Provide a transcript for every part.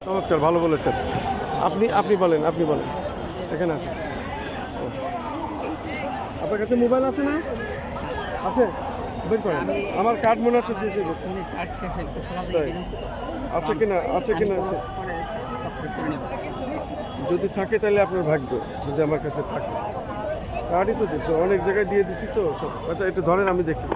চমৎকার, ভালো বলেছেন। আপনি বলেন এখানে আসেন। আপনার কাছে মোবাইল আছে না? আছে, বের করেন। আমার কার্ড মনে হচ্ছে শেষ হয়ে গেছে। আছে কিনা আছে। যদি থাকে তাহলে আপনার ভাগ্য, যদি আমার কাছে থাকে। কার্ডই তো দিচ্ছে, অনেক জায়গায় দিয়ে দিছি তো সব। আচ্ছা একটু ধরেন, আমি দেখি।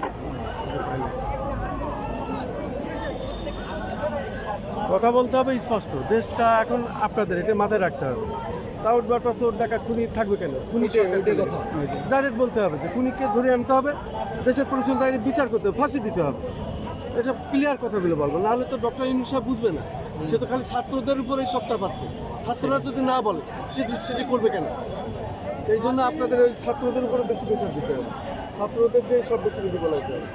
কথা বলতে হবে স্পষ্ট, দেশটা এখন আপনাদের, এটা মাথায় রাখতে হবে। টাউট বাটা চোর ডাকাত খুনি থাকবে কেন? খুনি ডাইরেক্ট বলতে হবে যে খুনিকে ধরে আনতে হবে, দেশের পরিচালনা আইনের বিচার করতে হবে, ফাঁসি দিতে হবে। এসব ক্লিয়ার কথাগুলো বলবো, নাহলে তো ডক্টর ইউনূস সাহেব বুঝবে না। সে তো খালি ছাত্রদের উপরেই সব চাপাচ্ছে। ছাত্ররা যদি না বলে সেটি করবে কেন? এই জন্য আপনাদের ওই ছাত্রদের উপরে বেশি বিচার দিতে হবে, ছাত্রদের দিয়ে সব বেশি বলাইতে হবে।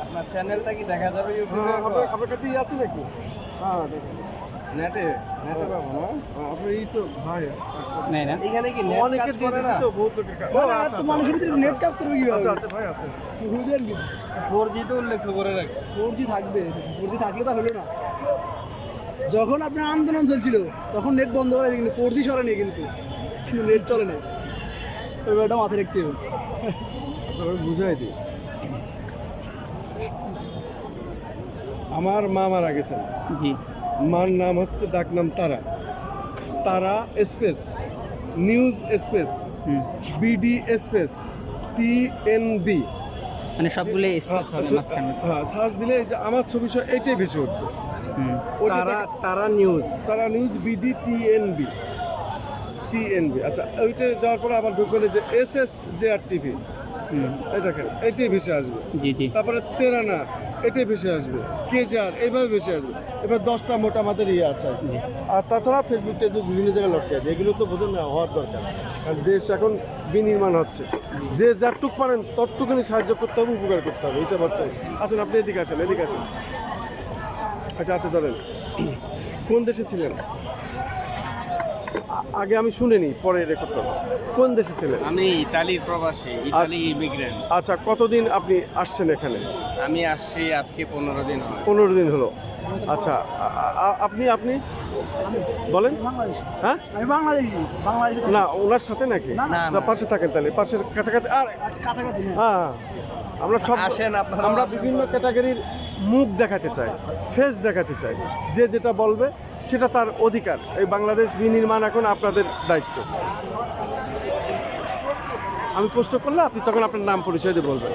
আপনার চ্যানেলটা কি দেখা যাবে ইউটিউবে? আপনার কাছে আছে নাকি? হ্যাঁ দেখুন, নেটে পাবো না? আপনার এই তো ভাই না এখানে কি নেট অনেকে কাজ করে না? তো বহুত লোকের আচ্ছা মানুষের ভিতরে নেট কাজ করবে কি? আছে ভাই, আছে। হুজুর 4G তো উল্লেখ করে রাখছে। 4G থাকবে, 4G থাকলে তো হলো না। যখন আপনার আন্দোলন চলছিল তখন নেট বন্ধ করে কিন্তু 4G সরেনি, কিন্তু নেট চলে না। ওইটা মাথায় রাখতে হবে। আপনাকে বুঝাই দিই। আমার মা মারা গেছেন, জি। মার নাম হচ্ছে, ডাক নাম তারা। তারা space news space BD space TNB, মানে সবগুলো হ্যাঁ সার্চ দিলে এই যে আমার ছবি সহ এইটাই ভেসে উঠবে। তারা নিউজ বিডি TNB। আচ্ছা, ওইটা যাওয়ার পরে আবার ঢুকলে যে SSJR TV, এই দেখেন এইটাই ভেসে আসবে। জি জি। তারপরে তেরানা, এটাই ভেসে আসবে। কেজার, এইভাবে ভেসে আসবে। এবার 10টা মোটা আমাদের আছে আর কি। আর তাছাড়া ফেসবুক টেসবুক বিভিন্ন জায়গায় লটকে আছে, এগুলো তো বোঝেন না, হওয়ার দরকার। কারণ দেশ এখন বিনির্মাণ হচ্ছে, যে যারটুক পারেন ততটুকুনি সাহায্য করতে হবে, উপকার করতে হবে, এইসব হচ্ছে। আসেন আপনি এদিকে আসেন। আচ্ছা হাতে ধরেন। কোন দেশে ছিলেন? আগে আমি শুনিনি, পরে রেকর্ড করবো। কোন দেশে ছিলেন? আমি ইতালির প্রবাসী, ইতালি ইমিগ্রেন্ট। আচ্ছা, কতদিন আপনি আসছেন এখানে? আমি আসছি আজকে 15 দিন হয়। 15 দিন হলো। আচ্ছা, আপনি বলেন। হ্যাঁ, আমি বাংলাদেশি। না ওনার সাথে নাকি? না পাশে থাকেন, তাহলে পাশের কাছাকাছি। আর কাছাকাছি। হ্যাঁ, আমরা সব আসেন আপনারা। আমরা বিভিন্ন ক্যাটাগরির মুখ দেখাতে চাই, ফেস দেখাতে চাই। যে যেটা বলবে সেটা তার অধিকার। এই বাংলাদেশ বিনির্মাণ এখন আপনাদের দায়িত্ব। আমি প্রশ্ন করলে আপনি তখন আপনার নাম পরিচয় দিয়ে বলবেন।